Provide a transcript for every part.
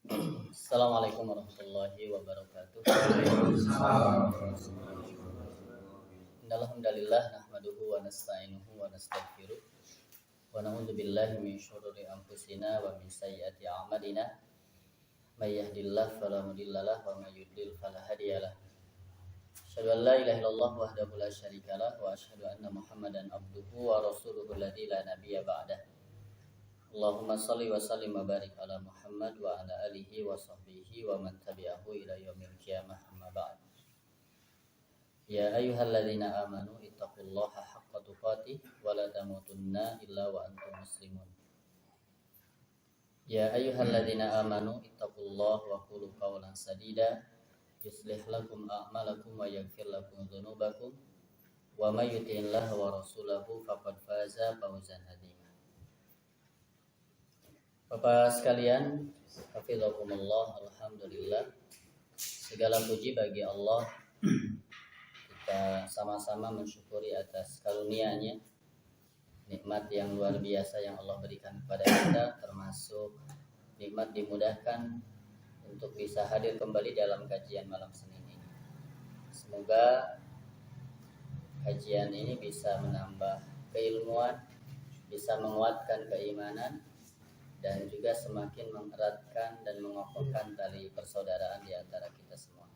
Assalamualaikum warahmatullahi wabarakatuh. Alhamdulillah nahmaduhu wa nasta'inuhu wa nastaghfiruh wa na'udzu billahi min syururi anfusina wa min sayyiati a'malina. May yahdihillahu fala mudhillalah wa may yudlil fala hadiyalah. Asyhadu an la ilaha illallah wahdahu la syarikalah wa asyhadu anna Muhammadan abduhu wa rasuluhu alladzi la nabiyya ba'dah. Allahumma salli wa sallim wa barik ala Muhammad wa ala alihi wa sahbihi wa man tabi'ahu ila yaumil qiyamah amma ba'd. Ya ayyuhalladzina amanu ittaqullaha haqqa tuqatih wa la tamutunna illa wa antum muslimun. Ya ayyuhalladzina amanu ittaqullaha wa qulu qawlan sadida yuslih lakum a'malakum wa yaghfir lakum dzunubakum wa may yuti'illaha wa rasulahu faqad faza fawzan adzima. Bapak sekalian, hafizakumullah, alhamdulillah. Segala puji bagi Allah. Kita sama-sama mensyukuri atas karunia-Nya, nikmat yang luar biasa yang Allah berikan kepada kita, termasuk nikmat dimudahkan untuk bisa hadir kembali dalam kajian malam Senin ini. Semoga kajian ini bisa menambah keilmuan, bisa menguatkan keimanan, dan juga semakin mengeratkan dan mengokohkan tali persaudaraan di antara kita semua.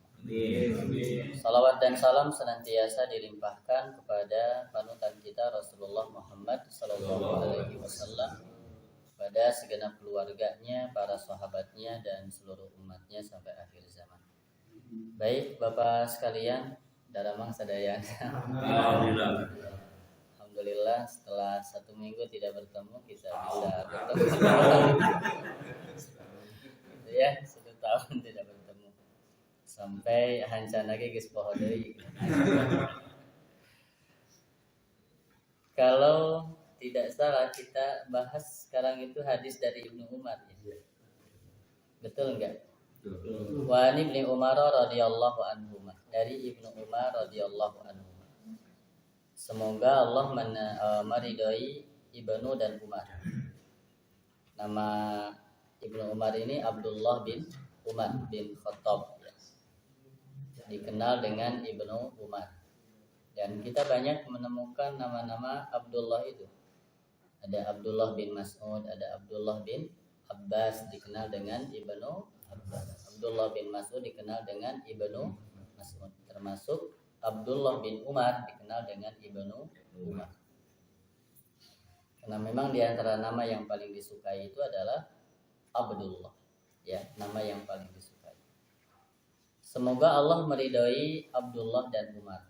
Salawat dan salam senantiasa dilimpahkan kepada panutan kita Rasulullah Muhammad SAW, pada segenap keluarganya, para sahabatnya, dan seluruh umatnya sampai akhir zaman. Baik Bapak sekalian, daramang sadayana. Alhamdulillah setelah 1 minggu tidak bertemu kita bisa bertemu. Ya, 1 tahun tidak bertemu. Sampai hancana ge geus poho deui. Kalau tidak salah kita bahas sekarang itu hadis dari Ibnu Umar ya. Betul enggak? Betul. Wa Ibnu Umar radhiyallahu anhu. Dari Ibnu Umar radhiyallahu anhu. Semoga Allah meridhoi Ibnu dan Umar. Nama Ibnu Umar ini Abdullah bin Umar bin Khattab, dikenal dengan Ibnu Umar. Dan kita banyak menemukan nama-nama Abdullah itu. Ada Abdullah bin Mas'ud, ada Abdullah bin Abbas dikenal dengan Ibnu Abbas. Abdullah bin Mas'ud dikenal dengan Ibnu Mas'ud, termasuk Abdullah bin Umar dikenal dengan Ibnu Umar. Karena memang di antara nama yang paling disukai itu adalah Abdullah. Ya, nama yang paling disukai. Semoga Allah meridhoi Abdullah dan Umar.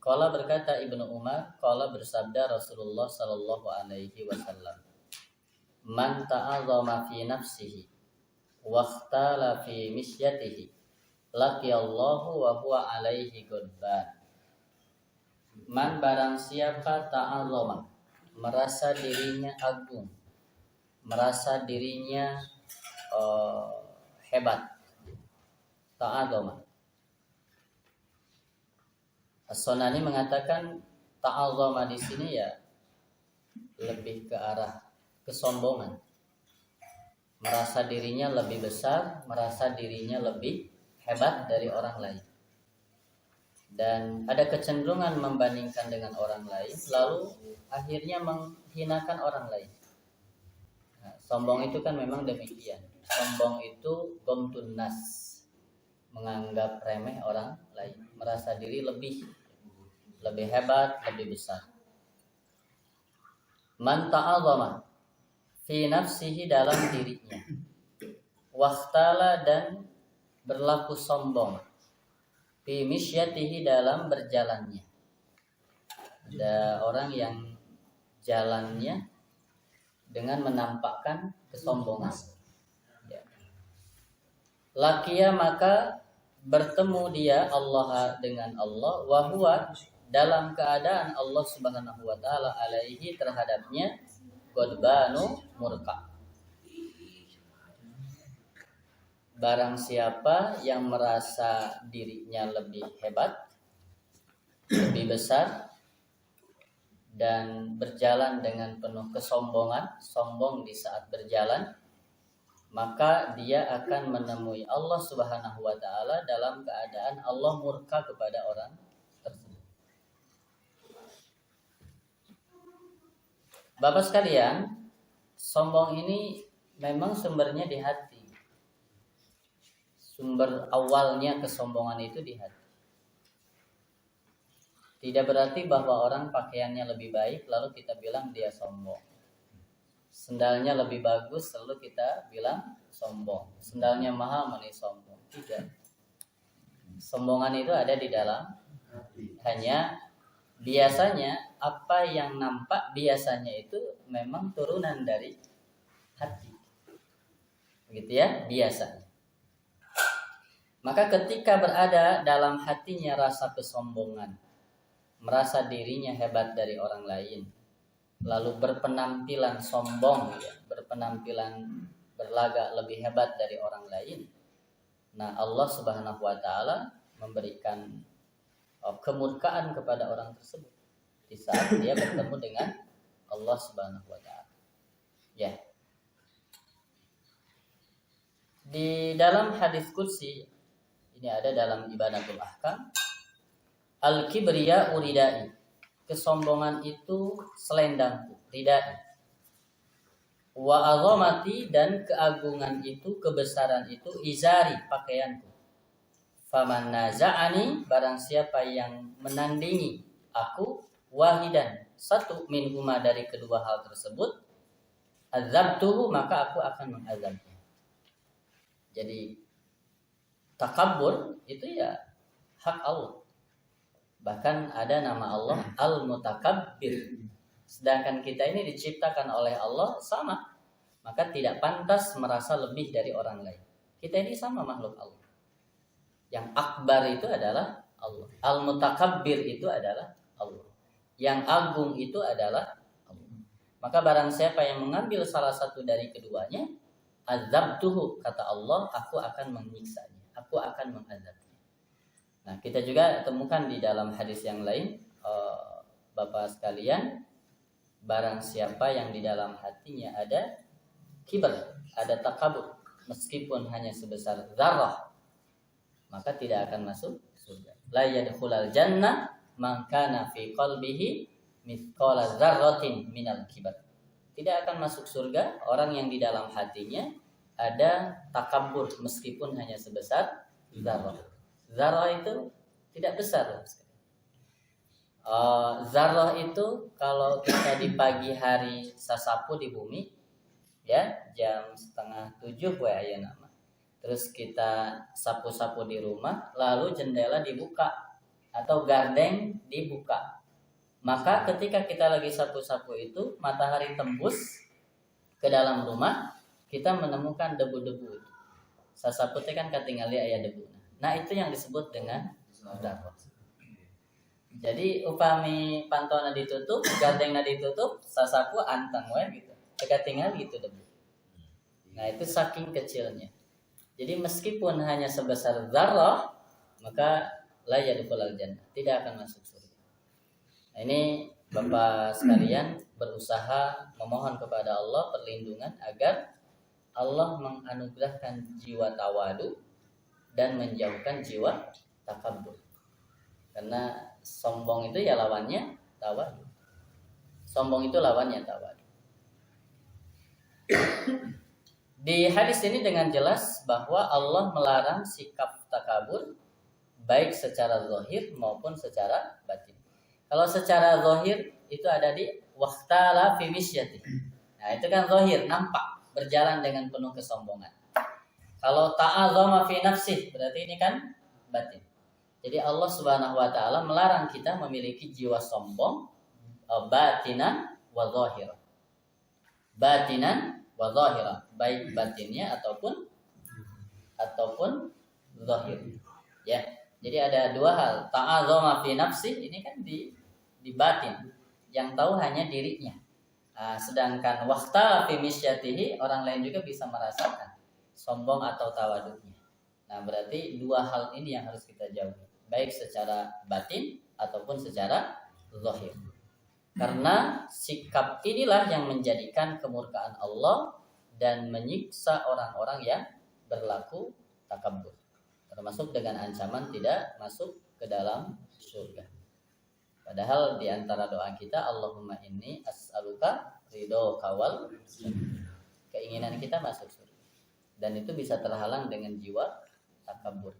Qala berkata Ibnu Umar, qala bersabda Rasulullah sallallahu alaihi wasallam, "Man ta'azzama fi nafsihi wa ikhtala fi misyatihi laqiyallahu wa huwa alaihi ghadban." Man barang siapa ta'azzama, merasa dirinya agung, merasa dirinya hebat. Ta'azzama. As-Sunani mengatakan ta'azzama di sini ya lebih ke arah kesombongan. Merasa dirinya lebih besar, merasa dirinya lebih hebat dari orang lain, dan ada kecenderungan membandingkan dengan orang lain, lalu akhirnya menghinakan orang lain. Nah, sombong itu kan memang demikian. Sombong itu gomtun nas, menganggap remeh orang lain, merasa diri lebih hebat, lebih besar. Man ta'azzama fi nafsihi, dalam dirinya, wakhtala, dan berlaku sombong, fi misyatihi, dalam berjalannya. Ada orang yang jalannya dengan menampakkan kesombongan. Ya. Laqiya, maka bertemu dia Allah dengan Allah, wa huwa, dalam keadaan Allah Subhanahu wa taala alaihi, terhadapnya, ghadbanu, murka. Barang siapa yang merasa dirinya lebih hebat, lebih besar, dan berjalan dengan penuh kesombongan, sombong di saat berjalan, maka dia akan menemui Allah Subhanahu wa taala dalam keadaan Allah murka kepada orang tersebut. Bapak sekalian, sombong ini memang sumbernya di hati. Sumber awalnya kesombongan itu di hati. Tidak berarti bahwa orang pakaiannya lebih baik lalu kita bilang dia sombong. Sendalnya lebih bagus lalu kita bilang sombong. Sendalnya mahal malah sombong. Tidak. Sombongan itu ada di dalam hati. Hanya biasanya apa yang nampak biasanya itu memang turunan dari hati. Begitu ya, biasanya. Maka ketika berada dalam hatinya rasa kesombongan, merasa dirinya hebat dari orang lain, lalu berpenampilan sombong, ya, berpenampilan berlagak lebih hebat dari orang lain. Nah, Allah Subhanahu wa taala memberikan kemurkaan kepada orang tersebut di saat dia bertemu dengan Allah Subhanahu wa taala. Ya. Di dalam hadis qudsi ini ada dalam Ibanatul Ahkam, al-kibriya uridai. Kesombongan itu selendangku, ridai. Wa azamati, dan keagungan itu, kebesaran itu, izari, pakaianku. Faman naza'ani, barang siapa yang menandingi aku, wahidan, satu minhuma dari kedua hal tersebut, azabtuhu, maka aku akan mengazabnya. Jadi takabbur itu ya hak Allah. Bahkan ada nama Allah Al-Mutakabbir. Sedangkan kita ini diciptakan oleh Allah sama, maka tidak pantas merasa lebih dari orang lain. Kita ini sama makhluk Allah. Yang akbar itu adalah Allah. Al-Mutakabbir itu adalah Allah. Yang agung itu adalah Allah. Maka barang siapa yang mengambil salah satu dari keduanya, azabtuhu, kata Allah, aku akan menyiksanya, aku akan mengazabnya. Nah, kita juga temukan di dalam hadis yang lain, Bapak sekalian, barang siapa yang di dalam hatinya ada kibar, ada takabur, meskipun hanya sebesar zarrah, maka tidak akan masuk surga. La yadkhulul jannah man kana fi qalbihi mithqala dzarratin minal kibar. Tidak akan masuk surga orang yang di dalam hatinya ada takabur meskipun hanya sebesar zarrah. Zarrah itu tidak besar. Zarrah itu kalau kita di pagi hari sasapu di bumi, ya jam 6:30 ya nama. Terus kita sapu-sapu di rumah, lalu jendela dibuka atau gardeng dibuka. Maka ketika kita lagi sapu-sapu itu, matahari tembus ke dalam rumah, kita menemukan debu-debu. Sasapu teh kan katingali aya debu. Nah, itu yang disebut dengan zarrah. Jadi upami pantona ditutup, gardengna ditutup, sasapu anteng we gitu. Teka tinggal gitu debu. Nah, itu saking kecilnya. Jadi meskipun hanya sebesar zarrah, maka la yadkhulul jannah, tidak akan masuk surga. Nah, ini Bapak sekalian berusaha memohon kepada Allah perlindungan agar Allah menganugerahkan jiwa tawadu dan menjauhkan jiwa takabur. Karena sombong itu ya lawannya tawadu. Sombong itu lawannya tawadu. Di hadis ini dengan jelas bahwa Allah melarang sikap takabur baik secara zahir maupun secara batin. Kalau secara zahir itu ada di waqtala fi misyati. Nah, itu kan zahir, nampak, berjalan dengan penuh kesombongan. Kalau ta'azama fi nafsih, berarti ini kan batin. Jadi Allah Subhanahu wa taala melarang kita memiliki jiwa sombong batinan wa zahiran. Batinan wa zahiran, baik batinnya ataupun zahir. Ya. Jadi ada dua hal. Ta'azama fi nafsih ini kan di batin. Yang tahu hanya dirinya. Sedangkan waqta fi misyatihi, orang lain juga bisa merasakan sombong atau tawaduknya. Nah, berarti dua hal ini yang harus kita jauhi, baik secara batin ataupun secara zahir. Karena sikap inilah yang menjadikan kemurkaan Allah dan menyiksa orang-orang yang berlaku takabur, termasuk dengan ancaman tidak masuk ke dalam surga. Padahal di antara doa kita, Allahumma inni as'aluka ridhoka wal jannah. Keinginan kita masuk surga. Dan itu bisa terhalang dengan jiwa takabur.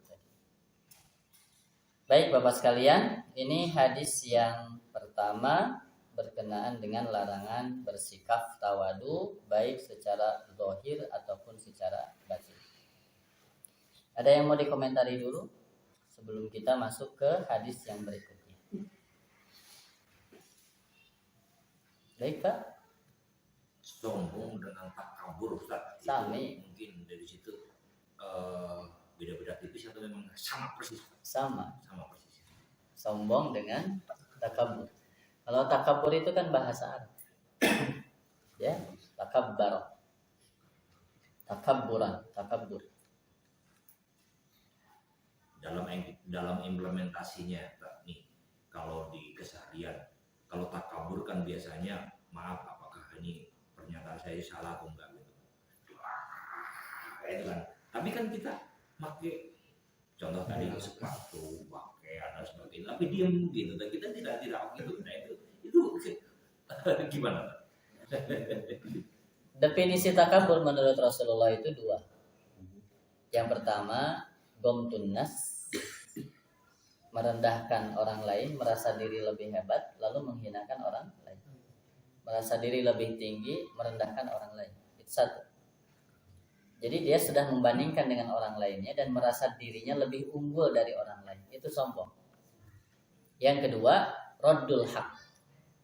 Baik Bapak sekalian, ini hadis yang pertama berkenaan dengan larangan bersikap tawadu baik secara zahir ataupun secara batin. Ada yang mau dikomentari dulu sebelum kita masuk ke hadis yang berikutnya? Baik Pak. Sombong dengan takabur, Ustaz. Sami. Mungkin dari situ beda-beda tipis atau memang sama persis? Sama Persis. Sombong dengan takabur. Kalau takabur itu kan bahasa Arab. Ya, takabbar. Takabur. Dalam implementasinya, nih, kalau di keseharian, kalau takabur kan biasanya, maaf, apakah ini pernyataan saya salah atau enggak gitu. Itu kan. Tapi kan kita pakai contoh tadi sepatu, pakaian dan sebagainya, tapi diam gitu. Dan kita tidak gitu. Nah itu gimana? Definisi takabur menurut Rasulullah itu dua. Yang pertama, gomtun nas, merendahkan orang lain, merasa diri lebih hebat, lalu menghinakan orang lain. Merasa diri lebih tinggi, merendahkan orang lain. Itu satu. Jadi dia sudah membandingkan dengan orang lainnya dan merasa dirinya lebih unggul dari orang lain. Itu sombong. Yang kedua, raddul haq,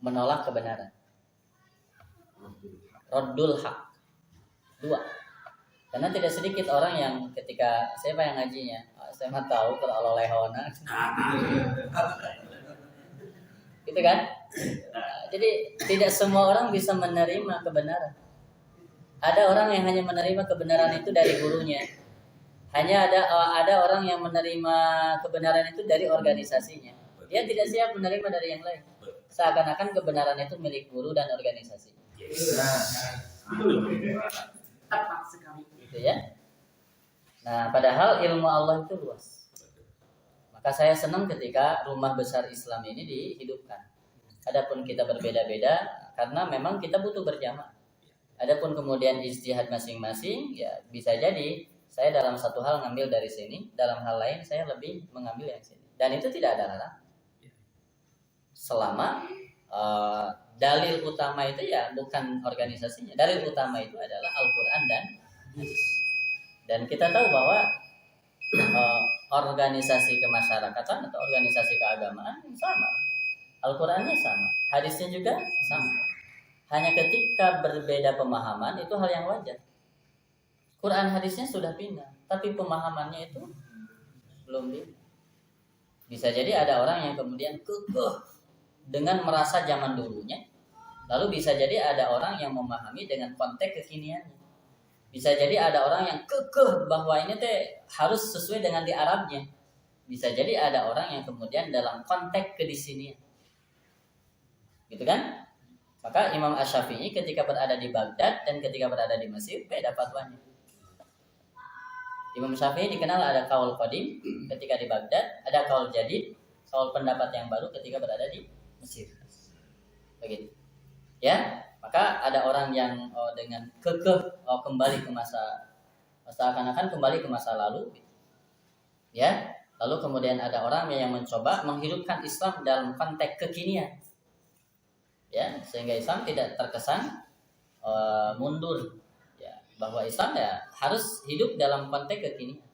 menolak kebenaran. Raddul haq. Dua. Karena tidak sedikit orang yang ketika siapa yang ngajinya, saya mah tahu kalau lehona. Gitu kan? Jadi tidak semua orang bisa menerima kebenaran. Ada orang yang hanya menerima kebenaran itu dari gurunya. Hanya ada orang yang menerima kebenaran itu dari organisasinya. Dia tidak siap menerima dari yang lain. Seakan-akan kebenaran itu milik guru dan organisasi. Tepat sekali. Gitu ya. Nah, padahal ilmu Allah itu luas. Maka saya senang ketika rumah besar Islam ini dihidupkan. Adapun kita berbeda-beda karena memang kita butuh berjamaah. Adapun kemudian ijtihad masing-masing, ya bisa jadi saya dalam satu hal ngambil dari sini, dalam hal lain saya lebih mengambil yang sini. Dan itu tidak ada larangan. Selama dalil utama itu ya bukan organisasinya. Dalil utama itu adalah Al-Quran dan hadis. Dan kita tahu bahwa organisasi kemasyarakatan atau organisasi keagamaan sama. Al-Qurannya sama, hadisnya juga sama. Hanya ketika berbeda pemahaman itu hal yang wajar. Quran hadisnya sudah pindah, tapi pemahamannya itu belum pindah. Bisa jadi ada orang yang kemudian kekeh dengan merasa zaman dulunya. Lalu bisa jadi ada orang yang memahami dengan konteks kekiniannya. Bisa jadi ada orang yang kekeh bahwa ini harus sesuai dengan di Arabnya. Bisa jadi ada orang yang kemudian dalam konteks kedisinian. Gitu kan? Maka Imam Asy-Syafi'i ketika berada di Baghdad dan ketika berada di Mesir beda fatwanya. Imam Syafi'i dikenal ada kaul qadim ketika di Baghdad, ada kaul jadid, kaul pendapat yang baru ketika berada di Mesir. Begitu. Ya, maka ada orang yang dengan kekeh kembali ke seakan-akan kembali ke masa lalu. Ya, lalu kemudian ada orang yang mencoba menghidupkan Islam dalam konteks kekinian. Ya, sehingga Islam tidak terkesan mundur, ya, bahwa Islam ya harus hidup dalam konteks kekinian.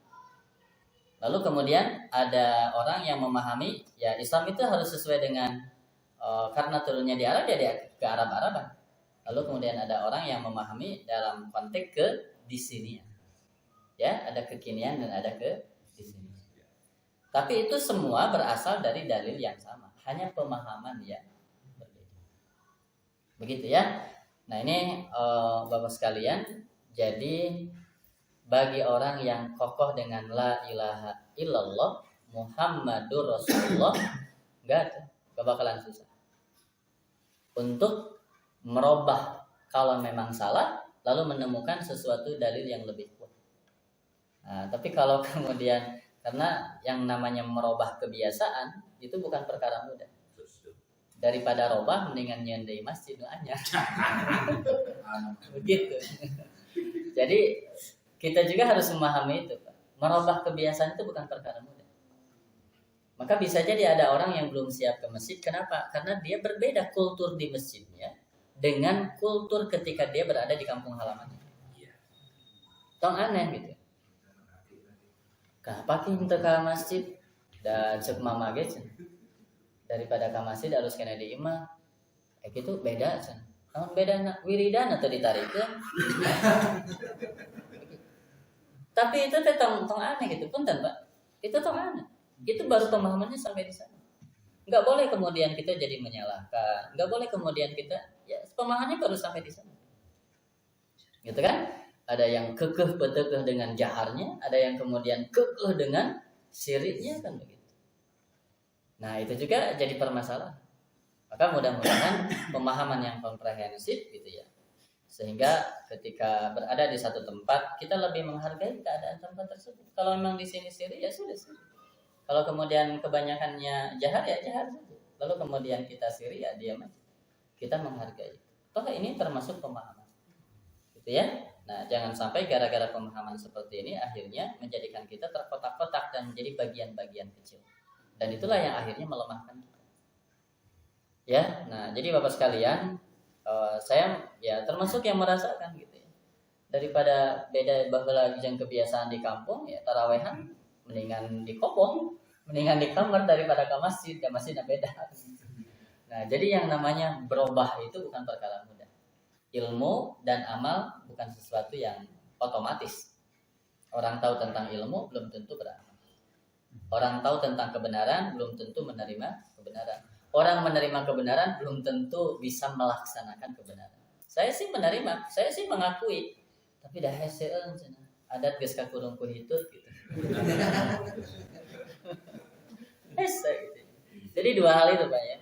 Lalu kemudian ada orang yang memahami ya Islam itu harus sesuai dengan karena turunnya di Arab ya dia ke Arab-Araban. Lalu kemudian ada orang yang memahami dalam konteks kedisinian. Ya, ada kekinian dan ada kedisinian. Tapi itu semua berasal dari dalil yang sama, hanya pemahaman yang begitu ya. Nah ini Bapak sekalian, jadi bagi orang yang kokoh dengan la ilaha illallah Muhammadur Rasulullah gak bakalan susah untuk merubah kalau memang salah lalu menemukan sesuatu dalil yang lebih kuat. Nah, tapi kalau kemudian karena yang namanya merubah kebiasaan itu bukan perkara mudah. Daripada robah mendingan nyendai masjid nu anyar. Begitu. Jadi kita juga harus memahami itu, Pak. Merubah kebiasaan itu bukan perkara mudah. Maka bisa jadi ada orang yang belum siap ke masjid. Kenapa? Karena dia berbeda kultur di masjidnya dengan kultur ketika dia berada di kampung halamannya. Tong aneh gitu. Kenapa kita ke masjid dan cek mama gitu. Daripada ke masjid harus kena di imah. Gitu beda kan. Namun beda nak wiridan atau ditarik ya. Tapi itu tong aneh gitu pun Pak. Itu tong aneh. Itu baru pemahamannya sampai di sana. Enggak boleh kemudian kita jadi menyalahkan. Enggak boleh kemudian kita ya pemahamannya baru sampai di sana. Gitu kan? Ada yang kekeh betekeh dengan jaharnya, ada yang kemudian kekeh dengan siriknya kan begitu. Nah, itu juga jadi permasalahan. Maka mudah-mudahan pemahaman yang komprehensif gitu ya. Sehingga ketika berada di satu tempat, kita lebih menghargai keadaan tempat tersebut. Kalau memang di sini sirik ya sudah sirik. Kalau kemudian kebanyakannya jahar ya jahar saja. Lalu kemudian kita sirik ya diam aja. Kita menghargai. Toh ini termasuk pemahaman. Gitu ya. Nah, jangan sampai gara-gara pemahaman seperti ini akhirnya menjadikan kita terkotak-kotak dan menjadi bagian-bagian kecil. Dan itulah yang akhirnya melemahkan kita. Ya, nah jadi Bapak sekalian, saya ya termasuk yang merasakan gitu ya. Daripada beda bahwa yang kebiasaan di kampung ya tarawehan mendingan di kopong, mendingan di kamar daripada ke masjid, ke masjidnya beda. Nah, jadi yang namanya berubah itu bukan perkara mudah. Ilmu dan amal bukan sesuatu yang otomatis. Orang tahu tentang ilmu belum tentu beramal. Orang tahu tentang kebenaran belum tentu menerima kebenaran. Orang menerima kebenaran belum tentu bisa melaksanakan kebenaran. Saya sih menerima, saya sih mengakui, tapi dah heseueun cenah. Adat geus kakurung ku hitut gitu. Hese gitu. Jadi dua hal itu Pak ya.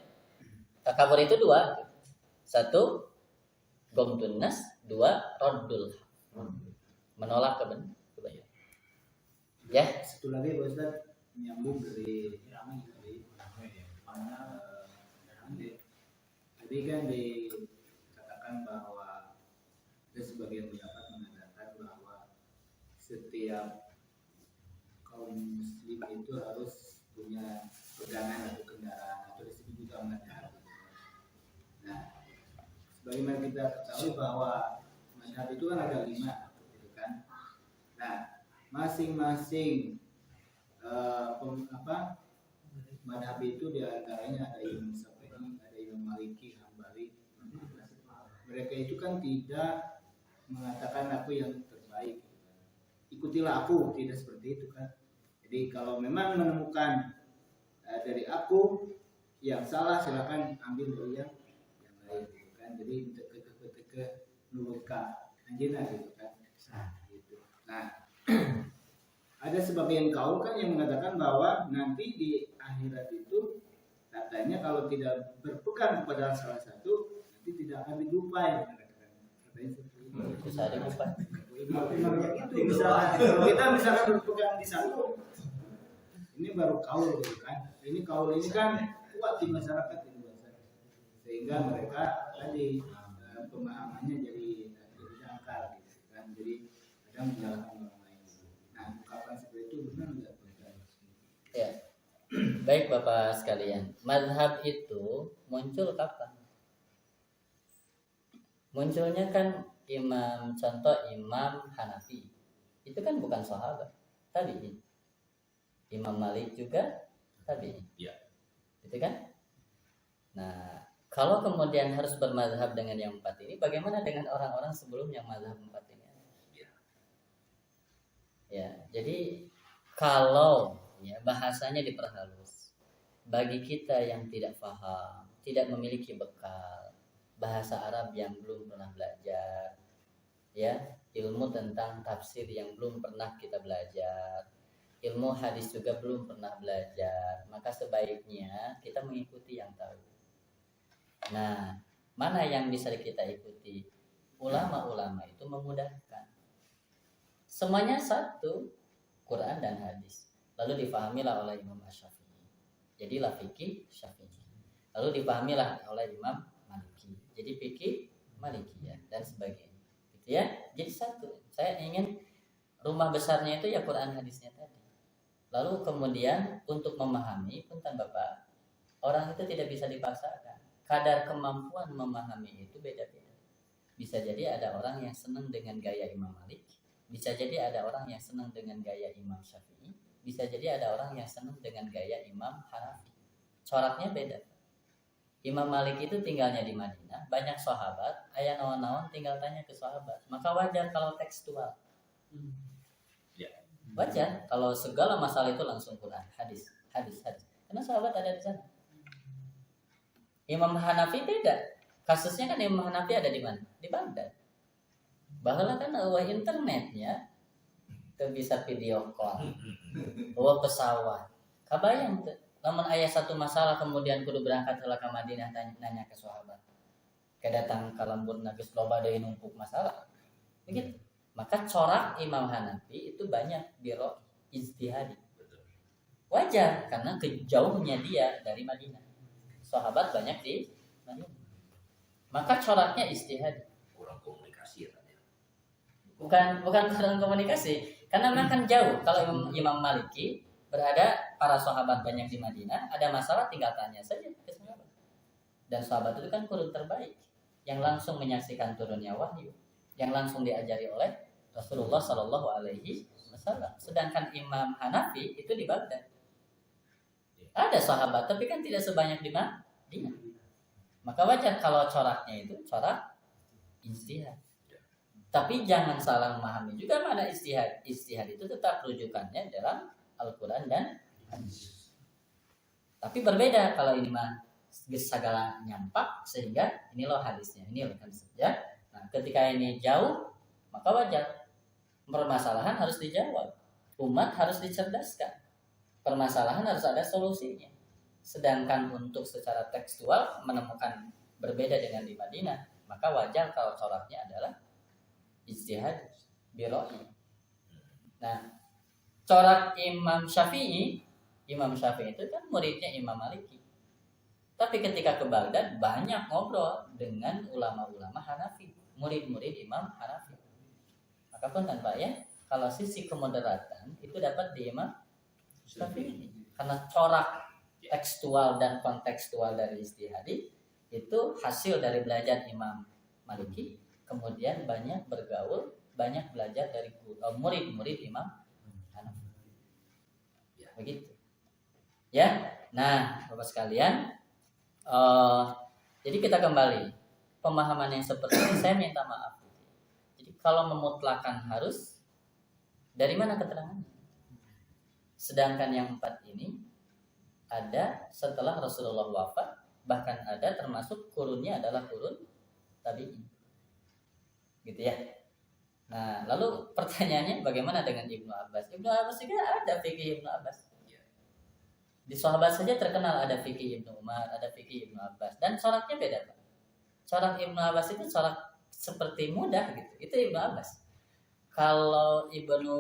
Takabur itu dua. Satu, gomdun nas, dua, roddul. Menolak kebenaran. Ya. Satu lagi Pak Ustaz, menyambung dari mana tadi kan dikatakan bahwa ada sebagian pendapat mengatakan bahwa setiap kaum muslim itu harus punya pegangan atau kendaraan atau disebut juga madhab. Nah, sebagaimana kita ketahui bahwa madhab itu kan ada 5, gitu kan. Nah, masing-masing madhab itu diantaranya ada Imam Syafi'i, ada Imam Maliki, Hambali. Mereka itu kan tidak mengatakan aku yang terbaik. Ikutilah aku, tidak seperti itu kan. Jadi kalau memang menemukan dari aku yang salah, silakan ambil dari yang lain, gitu kan. Jadi teke nurutkan anjina gitu kan. Gitu. Nah, ada sebagian kaum kan yang mengatakan bahwa nanti di akhirat itu katanya kalau tidak berpegang kepada salah satu nanti tidak akan dilupai. Katanya seperti itu. Bisa dilupai. Itu misalkan kalau kita misalkan berpegang di satu, ini baru kaul gitu kan. Ini kaul ini kan kuat di masyarakat ini sehingga mereka tadi pemahamannya jadi dangkal gitu kan. Jadi kadang menjalankan orang lain. Nah, ungkapan seperti itu benar enggak? Ya. Baik Bapak sekalian, mazhab itu muncul kapan? Munculnya kan contoh Imam Hanafi. Itu kan bukan sahabat, tabi'in. Imam Malik juga tabi'in. Ya. Itu kan? Nah, kalau kemudian harus bermazhab dengan yang 4 ini, bagaimana dengan orang-orang sebelum yang mazhab 4 ini? Ya, jadi kalau ya bahasanya diperhalus, bagi kita yang tidak paham, tidak memiliki bekal bahasa Arab yang belum pernah belajar, ya ilmu tentang tafsir yang belum pernah kita belajar, ilmu hadis juga belum pernah belajar, maka sebaiknya kita mengikuti yang tahu. Nah, mana yang bisa kita ikuti? ulama-ulama itu memudahkan. Semuanya satu, Quran dan hadis. Lalu difahamilah oleh Imam Asy-Syafi'i. Jadilah fikih Syafi'i. Lalu dipahamilah oleh Imam Maliki. Jadi fikih Malikiyah dan sebagainya. Gitu ya. Jadi satu. Saya ingin rumah besarnya itu ya Quran hadisnya tadi. Lalu kemudian untuk memahami punten Bapak, orang itu tidak bisa dipaksakan. Kadar kemampuan memahami itu beda-beda. Bisa jadi ada orang yang senang dengan gaya Imam Malik, bisa jadi ada orang yang senang dengan gaya Imam Syafi'i, bisa jadi ada orang yang senang dengan gaya Imam Hanafi. Coraknya beda. Imam Malik itu tinggalnya di Madinah, banyak sahabat, aya naon-naon tinggal tanya ke sahabat. Maka wajar kalau tekstual. Wajar kalau segala masalah itu langsung Quran, hadis. Karena sahabat ada di sana. Imam Hanafi beda. Kasusnya kan Imam Hanafi ada di mana? Di Baghdad. Bahkan kan internetnya itu bisa video call, pesawat. Kabayang tuh. Namun ayah satu masalah kemudian kudu berangkat ke Madinah nanya ke sahabat. Kedatang ke lembur nagis loba deui numpuk masalah. Begitu. Maka corak Imam Hanafi itu banyak biro ijtihadi. Wajar karena kejauhnya dia dari Madinah. Sahabat banyak di Madinah. Maka coraknya ijtihadi. Kurang komunikasi ya tadi. Bukan kurang komunikasi, karena makan jauh. Kalau Imam Maliki berada para sahabat banyak di Madinah, ada masalah tinggal tanya saja ke sahabat. Dan sahabat itu kan kurun terbaik yang langsung menyaksikan turunnya wahyu, yang langsung diajari oleh Rasulullah Shallallahu Alaihi Wasallam. Sedangkan Imam Hanafi itu di Baghdad. Ada sahabat, tapi kan tidak sebanyak di Madinah. Maka wajar kalau coraknya itu corak ijtihad. Tapi jangan salah memahami juga mana ijtihad. Ijtihad itu tetap rujukannya dalam Al-Quran dan hadis. Tapi berbeda kalau ini mah segala nyampak sehingga ini loh hadisnya, ini loh hadisnya. Nah, ketika ini jauh, maka wajar permasalahan harus dijawab. Umat harus dicerdaskan. Permasalahan harus ada solusinya. Sedangkan untuk secara tekstual menemukan berbeda dengan di Madinah, maka wajar kalau coraknya adalah ijtihad biroi. Nah, corak Imam Syafi'i itu kan muridnya Imam Maliki. Tapi ketika ke Baghdad banyak ngobrol dengan ulama-ulama Hanafi, murid-murid Imam Hanafi. Maka pun tanpa ya, kalau sisi kemoderatan itu dapat di Imam Syafi'i. Karena corak tekstual dan kontekstual dari ijtihadi itu hasil dari belajar Imam Maliki, kemudian banyak bergaul, banyak belajar dari murid-murid Imam Hanafi. Begitu. Ya. Nah, Bapak sekalian, jadi kita kembali pemahaman yang seperti ini saya minta maaf. Jadi kalau memutlakan harus dari mana keterangannya? Sedangkan yang 4 ini ada setelah Rasulullah wafat, bahkan ada termasuk kurunnya adalah kurun tabi'in. Gitu ya. Nah, lalu pertanyaannya bagaimana dengan Ibnu Abbas? Ibnu Abbas juga ada fikih Ibnu Abbas. Di sahabat saja terkenal ada fikih Ibnu Umar, ada fikih Ibnu Abbas, dan coraknya beda, Pak. Corak Ibnu Abbas itu corak seperti mudah gitu. Itu Ibnu Abbas. Kalau Ibnu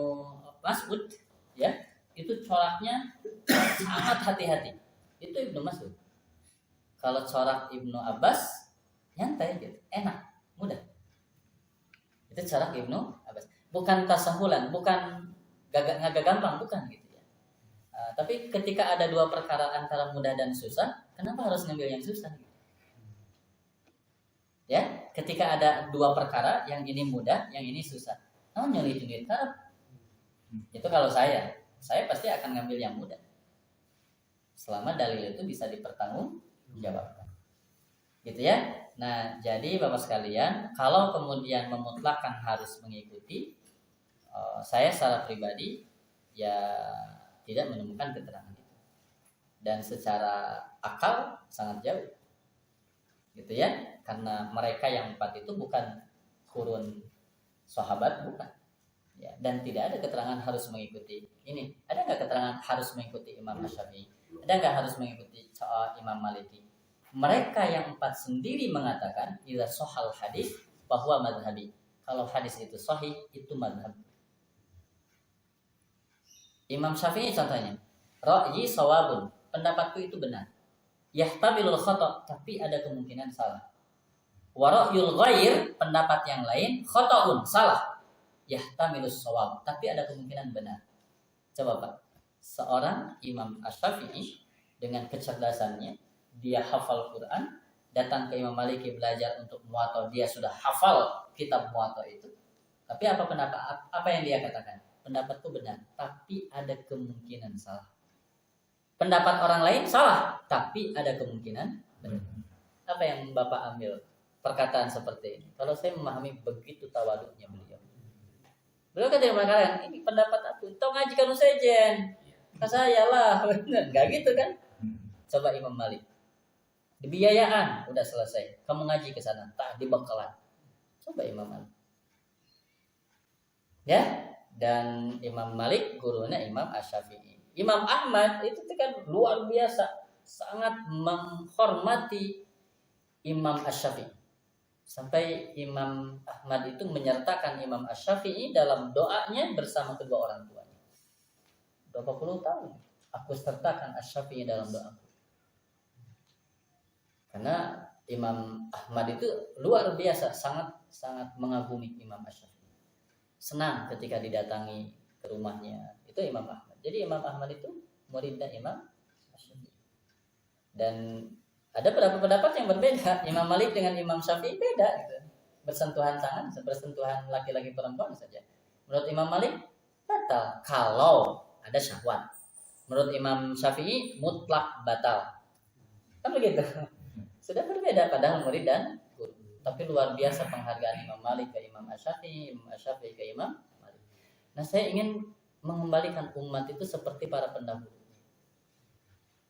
Mas'ud ya, itu coraknya sangat hati-hati. Itu Ibnu Mas'ud. Kalau corak Ibnu Abbas nyantai gitu, enak, mudah. Itu corak Ibnu Abbas. Bukan tasahulan, bukan gagak gampang, bukan gitu ya. Tapi ketika ada dua perkara antara mudah dan susah, kenapa harus ngambil yang susah? Ya, ketika ada dua perkara, yang ini mudah, yang ini susah. Oh, nyulit-nyulit itu kalau saya pasti akan ngambil yang mudah. Selama dalil itu bisa dipertanggungjawabkan. Gitu ya. Nah, jadi Bapak sekalian, kalau kemudian memutlakkan harus mengikuti, saya secara pribadi ya tidak menemukan keterangan itu. Dan secara akal sangat jauh. Gitu ya. Karena mereka yang 4 itu bukan kurun sahabat, bukan. Ya, dan tidak ada keterangan harus mengikuti ini. Ada nggak keterangan harus mengikuti Imam Syafi'i? Ada nggak harus mengikuti Imam Maliki? Mereka yang 4 sendiri mengatakan idza shahal hadis bahwa madhabi. Kalau hadis itu sahih, itu madhab. Imam Syafi'i contohnya, ra'yi sawabun, pendapatku itu benar. Yahtamilul khata', tapi ada kemungkinan salah. Wa ra'yul ghair, pendapat yang lain, khata'un, salah. Yahtamilus sawab, tapi ada kemungkinan benar. Coba Pak, seorang Imam Asy-Syafi'i dengan kecerdasannya, dia hafal Quran, datang ke Imam Maliki belajar untuk Muwatta, dia sudah hafal kitab Muwatta itu. Tapi apa yang dia katakan? Pendapatku benar, tapi ada kemungkinan salah. Pendapat orang lain salah, tapi ada kemungkinan benar. Apa yang Bapak ambil perkataan seperti ini? Kalau saya memahami begitu tawaduknya beliau. Beliau kan tidak mengatakan, ini pendapat aku, tau ngajikan usajen. Kata saya lah, benar. Gak gitu kan? Coba Imam Malik. Di biayaan, udah selesai. Kamu ngaji ke sana, tak di Bangkalan. Coba Imam Malik. Ya, dan Imam Malik gurunya Imam Asy-Syafi'i. Imam Ahmad itu kan luar biasa, sangat menghormati Imam Asy-Syafi'i. Sampai Imam Ahmad itu menyertakan Imam Asy-Syafi'i dalam doanya bersama kedua orang tuanya. Berapa puluh tahun aku sertakan Asy-Syafi'i dalam doaku. Karena Imam Ahmad itu luar biasa, sangat mengagumi Imam Asy-Syafi'i. Senang ketika didatangi ke rumahnya. Itu Imam Ahmad. Jadi Imam Ahmad itu muridnya Imam Asy-Syafi'i. Dan ada beberapa pendapat yang berbeda. Imam Malik dengan Imam Syafi'i beda gitu. Bersentuhan tangan, bersentuhan laki-laki perempuan saja. Menurut Imam Malik batal kalau ada syahwat. Menurut Imam Syafi'i mutlak batal. Kan begitu. Sudah berbeda padahal murid dan guru. Tapi luar biasa penghargaan Imam Malik ke Imam Asy-Syafi'i, Imam Asy-Syafi'i ke Imam Malik. Nah, saya ingin mengembalikan umat itu seperti para pendahulu.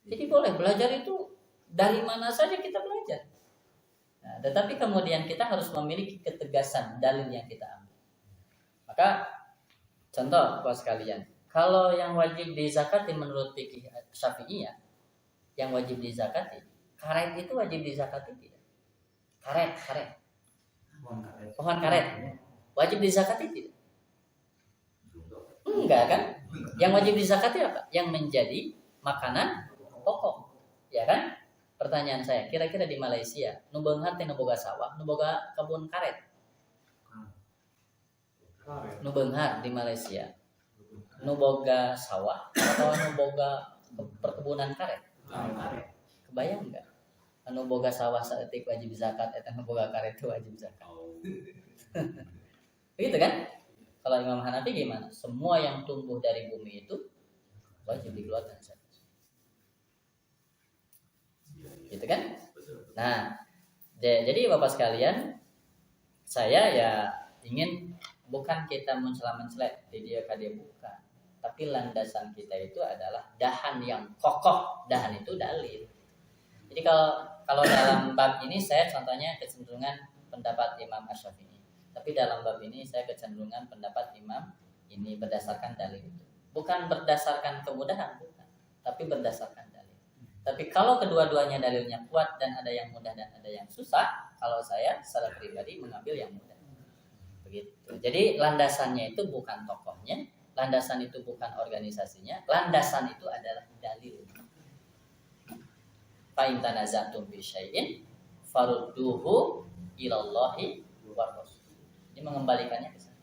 Jadi boleh belajar itu dari mana saja kita belajar. Nah, tetapi kemudian kita harus memiliki ketegasan dalil yang kita ambil. Maka contoh Bapak sekalian, kalau yang wajib dizakati menurut fikih Syafi'iyah, yang wajib dizakati, karet itu wajib dizakati tidak? Karet. Pohon karet. Wajib dizakati tidak? Enggak kan? Yang wajib dizakati apa? Yang menjadi makanan pokok. Ya kan? Pertanyaan saya, kira-kira di Malaysia, nu beunghar teh nu boga sawah, nu boga kebun karet. Nu beunghar di Malaysia, nu boga sawah atau nu boga perkebunan karet? Kebayang enggak? Anu boga sawah saeutik wajib zakat, eta nu boga karet itu wajib zakat. Begitu kan? Kalau Imam Hanafi gimana? Semua yang tumbuh dari bumi itu wajib dikeluarkan zakat. Gitu kan? Nah, jadi Bapak sekalian, saya ya ingin bukan kita mencela-mencela di dia bukan, tapi landasan kita itu adalah dahan yang kokoh. Dahan itu dalil. Jadi kalau dalam bab ini saya contohnya kecenderungan pendapat Imam Asy-Syafi'i. Tapi dalam bab ini saya kecenderungan pendapat Imam ini berdasarkan dalil itu. Bukan berdasarkan kemudahan, bukan, tapi berdasarkan dalil. Tapi kalau kedua-duanya dalilnya kuat dan ada yang mudah dan ada yang susah, kalau saya secara pribadi mengambil yang mudah. Begitu. Jadi landasannya itu bukan tokohnya, landasan itu bukan organisasinya, landasan itu adalah dalil. Fa in tanaza'tum bi syai'in farudduhu ilallahi wa rasul. Jadi mengembalikannya ke sana.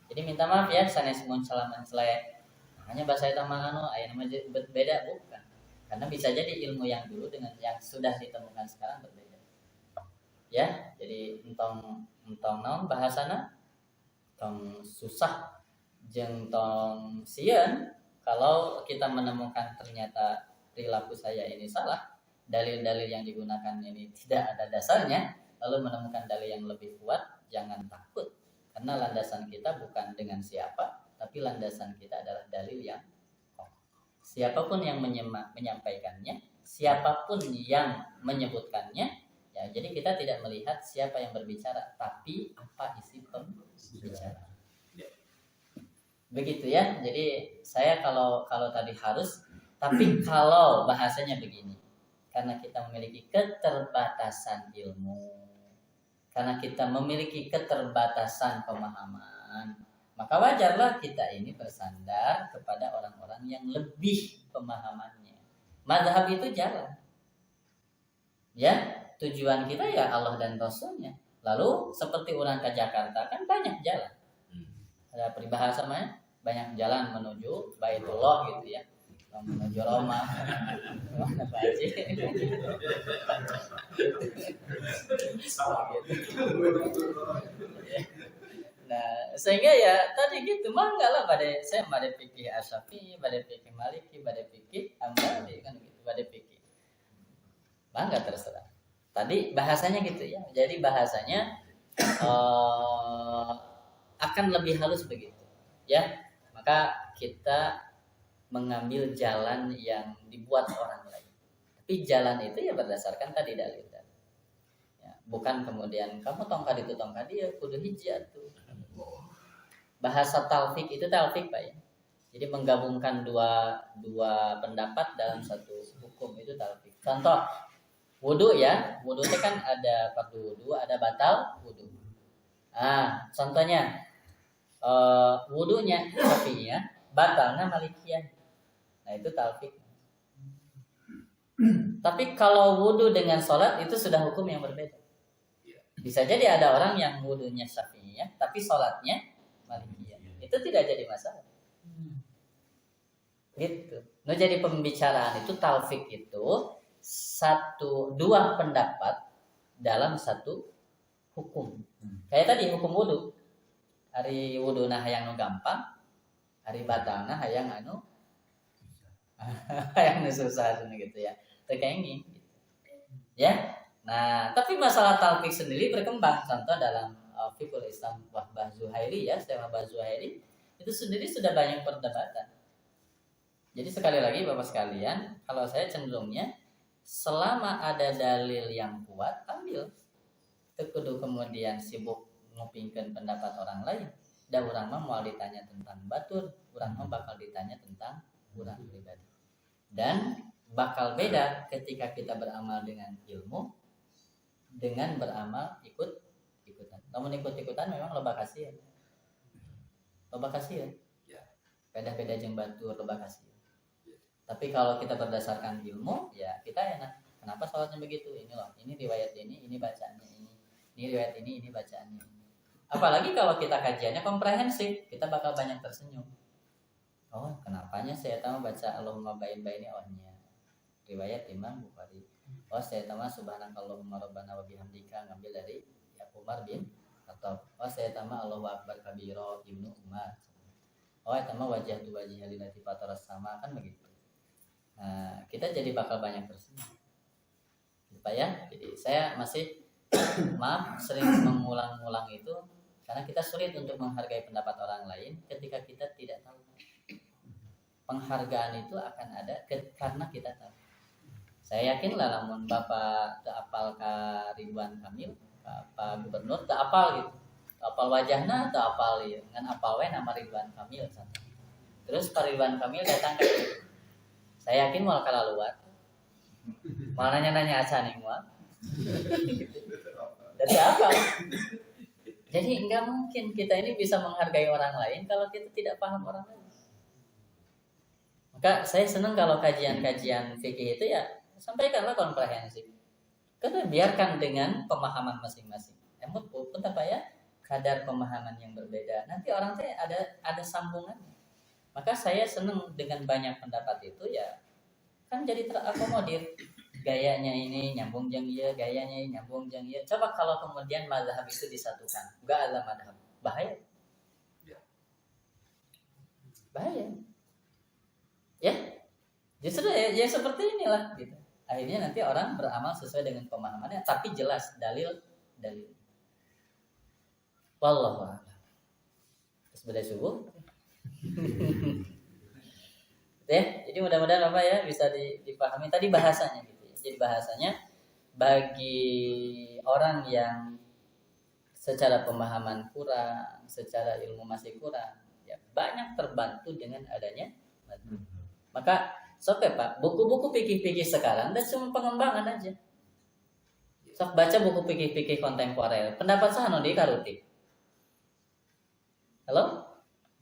Jadi minta maaf ya sanes mun salah mencelek. Hanya bahasa eta mah anu aya nama beda bukan. Karena bisa jadi ilmu yang dulu dengan yang sudah ditemukan sekarang berbeda. Ya, jadi entong naon bahasana tong susah jeung tong sieun kalau kita menemukan ternyata perilaku saya ini salah, dalil-dalil yang digunakan ini tidak ada dasarnya, lalu menemukan dalil yang lebih kuat, jangan takut. Karena landasan kita bukan dengan siapa, tapi landasan kita adalah dalil yang kokoh. Siapapun yang menyampaikannya, siapapun yang menyebutkannya, ya jadi kita tidak melihat siapa yang berbicara, tapi apa isi pembicara. Begitu ya. Jadi saya kalau tadi harus, tapi kalau bahasanya begini. Karena kita memiliki keterbatasan ilmu, karena kita memiliki keterbatasan pemahaman, maka wajarlah kita ini bersandar kepada orang-orang yang lebih pemahamannya. Mazhab itu jalan. Ya, tujuan kita ya Allah dan Rasulnya. Lalu seperti orang ke Jakarta kan banyak jalan. Ada peribahasa namanya banyak jalan menuju Baitullah gitu ya. Menuju Roma. Mana Pak Haji? Nah, sehingga ya tadi gitu mah enggak lah saya pada fikih Asyafi'i, pada fikih Maliki, pada fikih Hambali kan gitu, pada fikih. Enggak terserah. Tadi bahasanya gitu ya. Jadi bahasanya akan lebih halus begitu. Ya. Maka kita mengambil jalan yang dibuat orang lain. Tapi jalan itu ya berdasarkan tadi dalil. Ya, bukan kemudian kamu tongkat itu tongkat dia kudu hijau tuh. Bahasa talfik itu talfik Pak ya. Jadi menggabungkan dua pendapat dalam satu hukum itu talfik. Contoh wudu ya, wudu itu kan ada fardu wudu, ada batal wudu. Contohnya wudunya Syafi'iyah, batalnya Malikiyah. Nah itu talfik. Tapi kalau wudu dengan sholat itu sudah hukum yang berbeda. Bisa jadi ada orang yang wudunya Syafi'iyah, tapi sholatnya Malikiyah. Itu tidak jadi masalah. Gitu. Nah jadi pembicaraan itu talfik itu dua pendapat dalam satu hukum. Kayak tadi hukum wudu. Hari wudu nah hayang nu gampang, hari batal nah hayang anu hayang nu susah gitu ya. Terkait ini. Ya. Nah, tapi masalah talfik sendiri berkembang. Contoh dalam Fiqhul Islam Wahbah Zuhairi ya, Syekh Wahbah Zuhairi itu sendiri sudah banyak perdebatan. Jadi sekali lagi Bapak sekalian, kalau saya cenderungnya selama ada dalil yang kuat, ambil. Kudu kemudian sibuk ngupingkeun pendapat orang lain. Da urang mah moal ditanya tentang batur, urang mah bakal ditanya tentang urang pribadi. Dan bakal beda ketika kita beramal dengan ilmu dengan beramal ikut-ikutan. Namun ikut-ikutan memang loba kasihan. Loba kasihan. Ya. Beda-beda jeung batur loba kasihan. Tapi kalau kita berdasarkan ilmu, ya kita enak. Kenapa sholatnya begitu? Ini loh, ini riwayat ini bacaannya ini. Ini riwayat ini bacaannya ini. Apalagi kalau kita kajiannya komprehensif, kita bakal banyak tersenyum. Oh, kenapanya saya tahu baca Allahumma baini ohnya. Riwayat Imam Bukhari. Oh, saya tahu subhanakallahumma rabbana wa bihamdika ngambil dari ya Umar bin Khattab. Oh, saya tahu Allahu akbar kabira Ibnu Umar. Oh, eta mah wajah tu wajih lillati fataras sama kan begitu. Nah, kita jadi bakal banyak tersenyum. Gitu ya. Jadi saya masih maaf sering mengulang-ulang itu karena kita sulit untuk menghargai pendapat orang lain ketika kita tidak tahu. Penghargaan itu akan ada karena kita tahu. Saya yakin lah lamun Bapak teu apal ka Ridwan Kamil, Pak Gubernur teu apal gitu. Teu apal wajahna, teu apal ieu. Ngan apal we nama Ridwan Kamil sana. Terus Pak Ridwan Kamil datang ke saya yakin moal kalaluan. Moal nanya-nanya acan ning moal. Dari apa? Jadi enggak mungkin kita ini bisa menghargai orang lain kalau kita tidak paham orang lain. Maka saya senang kalau kajian-kajian fikih itu ya sampaikanlah komprehensif. Karena biarkan dengan pemahaman masing-masing. Emut pun apa ya kadar pemahaman yang berbeda. Nanti orang teh ada sambungannya. Maka saya senang dengan banyak pendapat itu ya kan jadi terakomodir. Gayanya ini nyambung jeung ieu, gayanya ini nyambung jeung ieu. Coba kalau kemudian mazhab itu disatukan, enggak ada mazhab, bahaya. Bahaya. Ya. Justru ya seperti inilah gitu. Akhirnya nanti orang beramal sesuai dengan pemahamannya tapi jelas dalil. Wallahu a'lam. Terus beda subuh. Ya, jadi mudah-mudahan Bapak ya bisa dipahami tadi bahasanya gitu. Jadi bahasanya bagi orang yang secara pemahaman kurang, secara ilmu masih kurang, ya banyak terbantu dengan adanya. Maka sok ya Pak, buku-buku fikih-fikih sekarang dan cuma pengembangan aja. Sok baca buku fikih-fikih kontemporer. Pendapat sahno di karuti. Halo?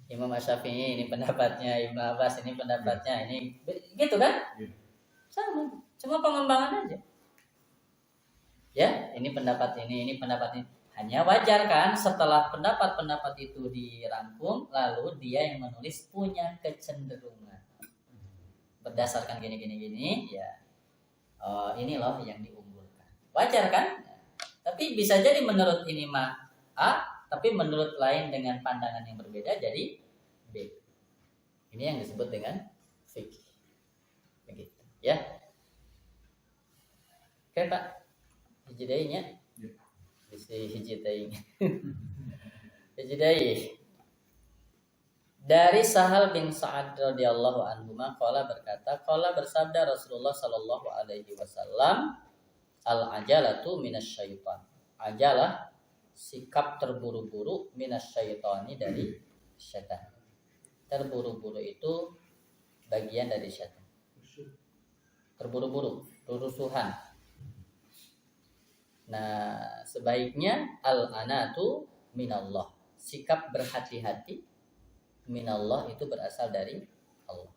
Imam Asy-Syafi'i ini pendapatnya, Ibnu Abbas ini pendapatnya, ini gitu kan? Sama, cuma pengembangan aja. Ya, ini pendapat ini pendapat ini. Hanya wajar kan setelah pendapat-pendapat itu dirangkum, lalu dia yang menulis punya kecenderungan berdasarkan gini, ya. Ini loh yang diunggulkan. Wajar kan? Tapi bisa jadi menurut ini mah A, tapi menurut lain dengan pandangan yang berbeda jadi B. Ini yang disebut dengan fikih. Begitu, ya. Oke, Pak. Hijidainya. Isi hijidai. Hijidai. Dari Sahal bin Sa'ad radhiyallahu anhu qala berkata, qala bersabda Rasulullah sallallahu alaihi wasallam, al-ajalatu minasyaitan. Ajalah sikap terburu-buru minasyaitani dari setan. Terburu-buru itu bagian dari setan. Terburu-buru, rusuhan. Nah, sebaiknya al-anatu minallah. Sikap berhati-hati minallah itu berasal dari Allah.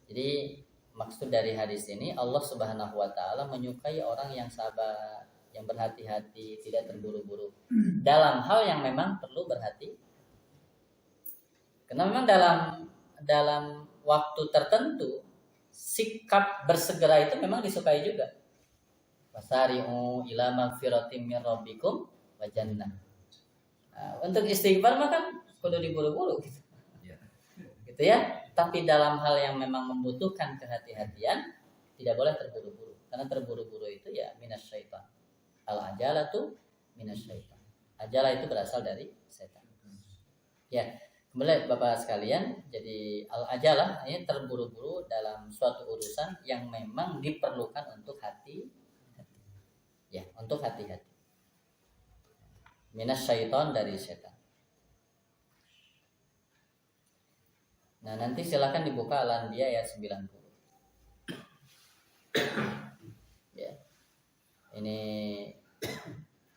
Jadi maksud dari hadis ini, Allah Subhanahu wa taala menyukai orang yang sabar, yang berhati-hati, tidak terburu-buru dalam hal yang memang perlu berhati. Karena memang dalam waktu tertentu sikap bersegera itu memang disukai juga. Wasari'u ila magfiratin min rabbikum wa jannah. Nah, untuk istighfar mah kan kudu diburu-buru gitu. Gitu ya. Tapi dalam hal yang memang membutuhkan kehati-hatian tidak boleh terburu-buru. Karena terburu-buru itu ya minasyaitan. Al-ajalatu minasyaitan. Ajalah itu berasal dari setan. Ya, kembali Bapak sekalian, jadi al-ajalah ini terburu-buru dalam suatu urusan yang memang diperlukan untuk hati. Ya, untuk hati-hati. Minasyaitan dari setan. Nah, nanti silakan dibuka Al-Anbiya ayat 90. Ya. Ini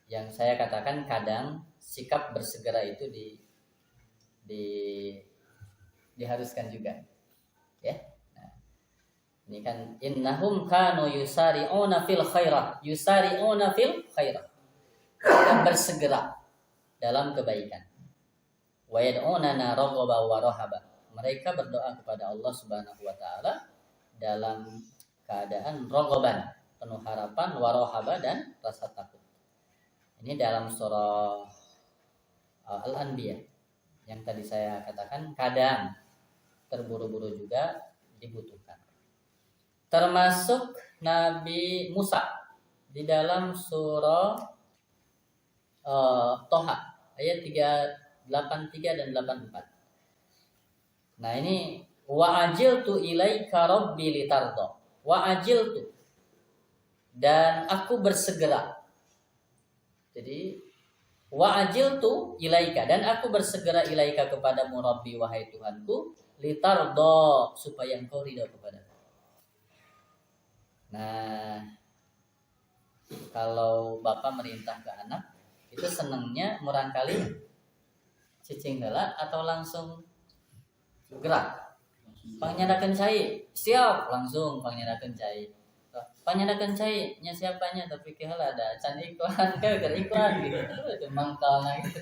yang saya katakan kadang sikap bersegera itu diharuskan juga. Ya. Nah, ini kan innahum kanu yusari'una fil khairah. Yusari'una fil khairah. Mereka bersegera dalam kebaikan. Wa yad'unana raghaba wa rahaba. Mereka berdoa kepada Allah Subhanahu wa taala dalam keadaan raghaban, penuh harapan, warohaba dan rasa takut. Ini dalam surah Al-Anbiya yang tadi saya katakan kadang terburu-buru juga dibutuhkan. Termasuk Nabi Musa di dalam surah Toha ayat 83 dan 84. Nah ini wa ajiltu ilaika rabbi litarda. Wa ajiltu, dan aku bersegera. Jadi wa ajiltu ilaika, dan aku bersegera ilaika kepadamu Rabbi wahai Tuhanku, litarda, supaya engkau ridha kepadaku. Nah, kalau bapak merintah ke anak, itu senangnya murangkali cicing heula atau langsung gerak. Pangyadakeun cai, siap, langsung pangyadakeun cai. Pangyadakeun cai nya siapanya, tapi keheula ada can iklan ke iklan gitu. Itu mangkalna gitu.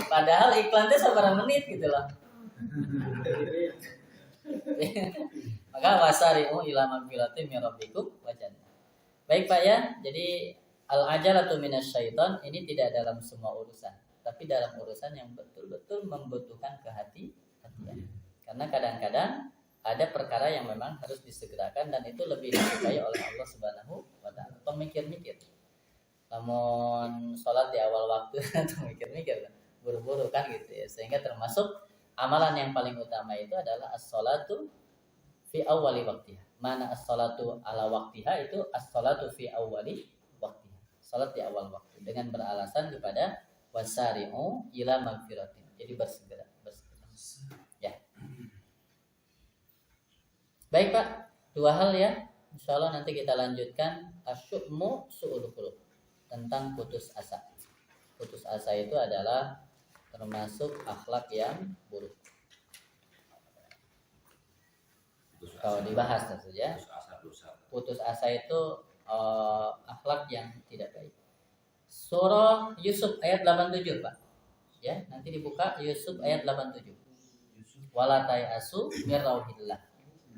Padahal iklan teh sabaraha menit gitu loh. Maka wasari'u ila magfiratin min rabbikum wa jannah. Baik Pak ya, jadi al-ajalatu minasyaiton ini tidak dalam semua urusan, tapi dalam urusan yang betul-betul membutuhkan kehati-hatian. Karena kadang-kadang ada perkara yang memang harus disegerakan dan itu lebih disukai oleh Allah Subhanahu wa taala. Atau mikir-mikir. Namun sholat di awal waktu atau mikir-mikir kan, buru-buru kan gitu ya. Sehingga termasuk amalan yang paling utama itu adalah as-sholatu fi awwali waqtiha. Mana as-sholatu ala waqtiha itu as-sholatu fi awwali waqtiha. Salat di awal waktu dengan beralasan kepada wasari'u ila magfiratin. Jadi bersegera. Ya. Baik Pak, dua hal ya. Insyaallah nanti kita lanjutkan asyukmu su'ul khuluq, tentang putus asa. Putus asa itu adalah termasuk akhlak yang buruk. Putus asa. Kalau dibahas saja, Putus asa dosa. putus asa itu akhlak yang tidak baik. Surah Yusuf ayat 87, Pak. Ya, nanti dibuka Yusuf ayat 87. Wala tayasu mir rauhillah.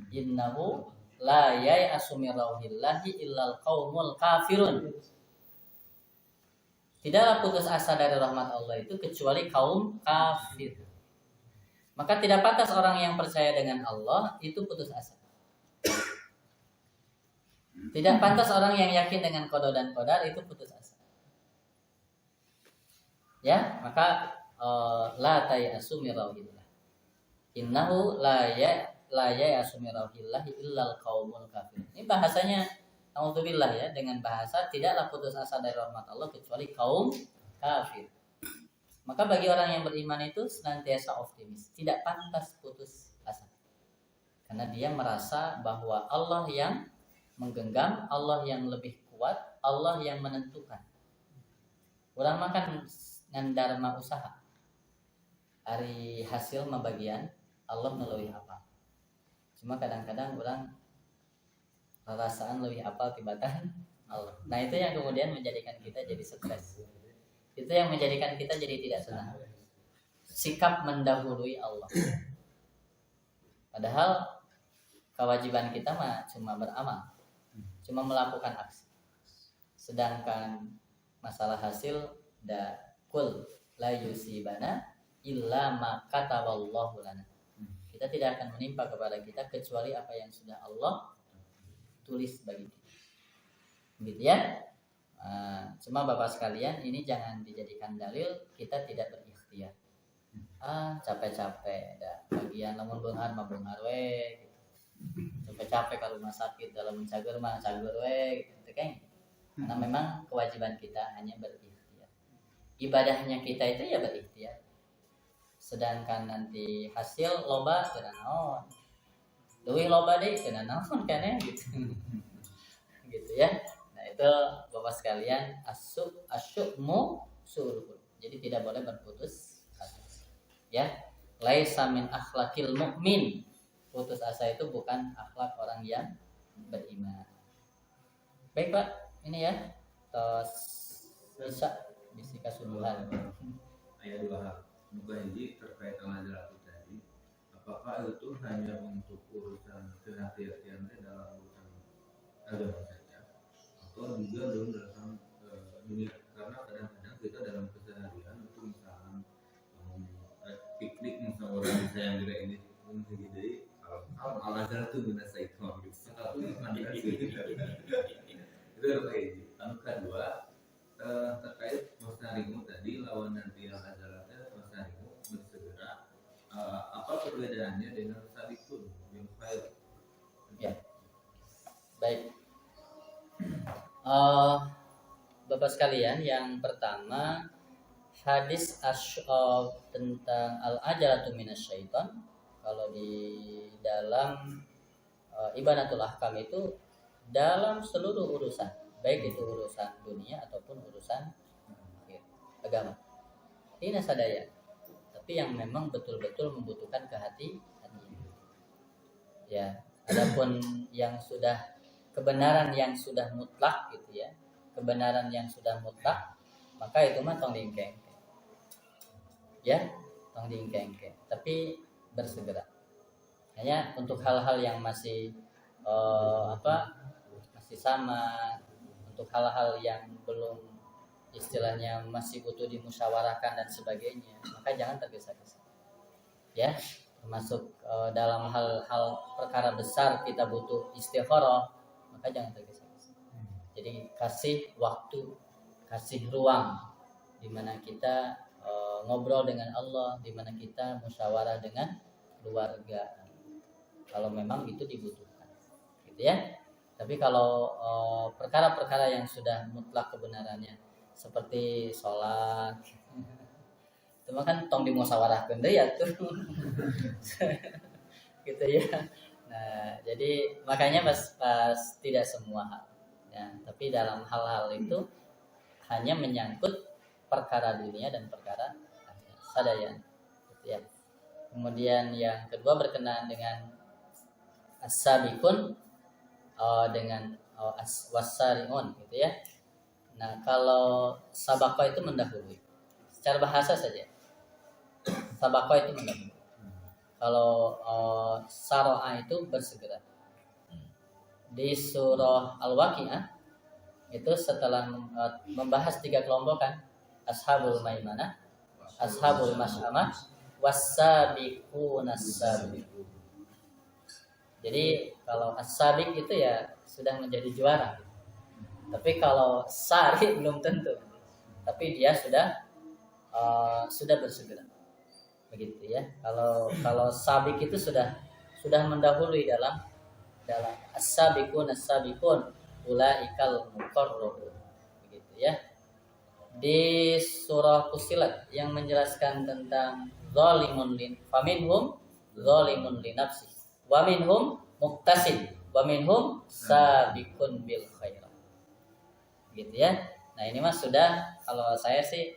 Innahu la yayasu mir rauhillahi illal qaumul kafirun. Tidaklah putus asa dari rahmat Allah itu kecuali kaum kafir. Maka tidak pantas orang yang percaya dengan Allah itu putus asa. Tidak pantas orang yang yakin dengan qada dan qadar itu putus asa. Ya, maka la tayasu mir rauhillah. Innahu la yayasu min rauhillahi illal qaumul kafir. Ini bahasanya auzubillah ya, dengan bahasa tidaklah putus asa dari rahmat Allah kecuali kaum kafir. Maka bagi orang yang beriman itu senantiasa optimis, tidak pantas putus asa. Karena dia merasa bahwa Allah yang menggenggam, Allah yang lebih kuat, Allah yang menentukan. Orang makan ngandarma usaha. Hari hasil membagian Allah melalui apa. Cuma kadang-kadang orang perasaan lebih apal tibatan Allah. Nah itu yang kemudian menjadikan kita jadi stres. Itu yang menjadikan kita jadi tidak senang. Sikap mendahului Allah. Padahal kewajiban kita mah cuma beramal, cuma melakukan aksi. Sedangkan masalah hasil kul la yusibana illa ma kataballahu lana. Kita tidak akan menimpa kepada kita kecuali apa yang sudah Allah tulis bagi kita. Gitu ya. Cuma Bapak sekalian, ini jangan dijadikan dalil kita tidak berikhtiar. Capek-capek dah bagian lamun beunghar mah beunghar we gitu. Capek-capek ke rumah sakit dalam mencager mah cager we gitu kan. Karena memang kewajiban kita hanya berikhtiar. Ibadahnya kita itu ya berikhtiar. Sedangkan nanti hasil loba kena naon. Leuwih loba deui kena naon kana gitu. Gitu ya. Nah, itu Bapak sekalian, asyukmu su'ul. Jadi tidak boleh berputus asa. Ya. Laisa min akhlaqil mu'min. Putus asa itu bukan akhlak orang yang beriman. Baik, Pak. Ini ya. Tos bisa kasubuhan. Ayat 2 Muka hiji terkait amalan tadi, apakah itu hanya untuk urusan kehati-hatian dalam urusan agama saja, atau juga dalam dunia? Karena kadang-kadang kita dalam keseharian itu misalnya piknik misalnya orang bisa yang tidak ini segede, kalau azar itu guna syaitan gitu. Itu kayak gitu. Anu kedua terkait wasarimu tadi lawan nanti yang azar bersegera, apa perbedaannya dengan sadikun yang fail? Ya, baik. Bapak sekalian, yang pertama hadis tentang al-ajalatu minasyaiton. Kalau di dalam Ibanatul Ahkam itu dalam seluruh urusan, baik itu urusan dunia ataupun urusan agama. Ini sadaya. Tapi yang memang betul-betul membutuhkan kehati-hatian. Ya, adapun yang sudah kebenaran yang sudah mutlak gitu ya, kebenaran yang sudah mutlak, maka itu mah tong diengkeng. Ya, tong diengkeng. Tapi bersegera. Hanya untuk hal-hal yang masih masih sama, untuk hal-hal yang belum istilahnya masih butuh dimusyawarahkan dan sebagainya, maka jangan tergesa-gesa. Ya, termasuk dalam hal-hal perkara besar kita butuh istikharah, maka jangan tergesa-gesa. Jadi kasih waktu, kasih ruang di mana kita ngobrol dengan Allah, di mana kita musyawarah dengan keluarga. Kalau memang itu dibutuhkan. Gitu ya. Tapi kalau perkara-perkara yang sudah mutlak kebenarannya seperti sholat itu mah kan tong dimusyawarahkeun deui atuh gitu ya. Nah, jadi makanya pas tidak semua hal, ya, tapi dalam hal-hal itu hanya menyangkut perkara dunia dan perkara sadaya, gitu ya. Kemudian yang kedua berkenaan dengan as-sabiqun, dengan was-sari'un, gitu ya. Nah, kalau sabaqah itu mendahului. Secara bahasa saja, sabaqah itu mendahului. Kalau saro'a itu bersegera. Di surah Al-Waqi'ah itu setelah membahas 3 kelompok kan, ashabul maimanah, ashabul masy'amah, was-sabiqunas sabiqun. Jadi kalau as-sabiq itu ya sudah menjadi juara. Tapi kalau sari belum tentu. Tapi dia sudah bersegera. Begitu ya. Kalau sabiq itu sudah mendahului dalam as-sabiqun ulaikal muqarrabun. Begitu ya. Di surah Fussilat yang menjelaskan tentang zalimun faminhum zalimun li nafsi wa minhum muqtasid wa minhum sabiqun bil khairat. Gitu ya. Nah, ini mas sudah, kalau saya sih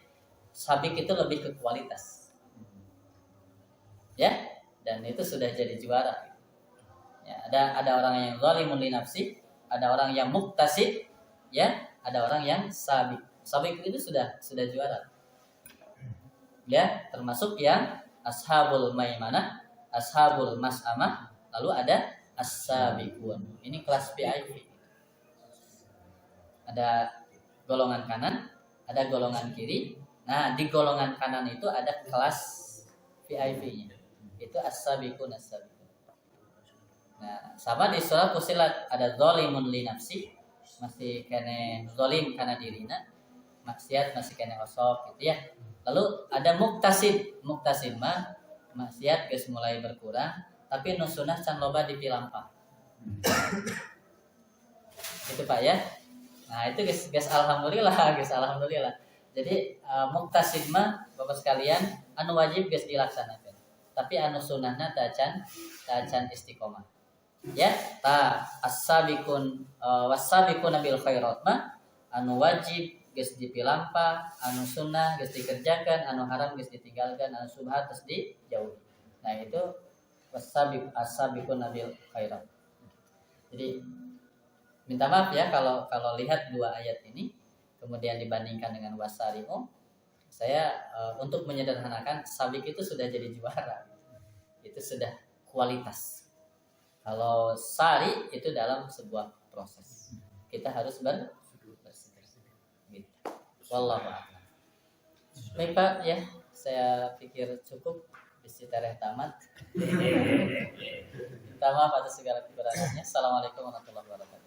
sabiq itu lebih ke kualitas. Ya, dan itu sudah jadi juara. Ya, ada orang yang zalimun li nafsi, ada orang yang muqtasid, ya, ada orang yang sabiq. Sabiq itu sudah juara. Ya, termasuk yang ashabul maimanah, ashabul mas'amah, lalu ada as-sabiqun. Ini kelas VIP. Ada golongan kanan, ada golongan kiri. Nah, di golongan kanan itu ada kelas VIP-nya. Itu as-sabiqun. Nah, sama di surah Fussilat ada zalimun li nafsi, masih kene zalim karena dirina, maksiat masih kene osok gitu ya. Lalu ada muqtasid mah maksiat geus mulai berkurang, tapi nusunah can loba dipilampah. Itu Pak ya. Nah, itu guys alhamdulillah. Jadi muqtasid mah Bapak sekalian anu wajib geus dilaksanakan. Tapi anu sunnahna tacan istiqomah. Ya, as-sabiqun was-sabiquna bil khairat mah anu wajib geus dipilampah, anu sunnah geus dikerjakan, anu haram geus ditinggalkan, anu subhat geus dijauhi. Nah, itu as-sabiquna bil khairat. Jadi minta maaf ya kalau lihat 2 ayat ini kemudian dibandingkan dengan wasari'u, saya untuk menyederhanakan sabiq itu sudah jadi juara. Itu sudah kualitas. Kalau sari itu dalam sebuah proses. Kita harus bersegera. Gitu. Wallahu a'lam. Baik Pak ya, saya pikir cukup Bismillahirrahmanirrahim tamat. Minta maaf atas segala kekurangannya. Assalamualaikum warahmatullahi wabarakatuh.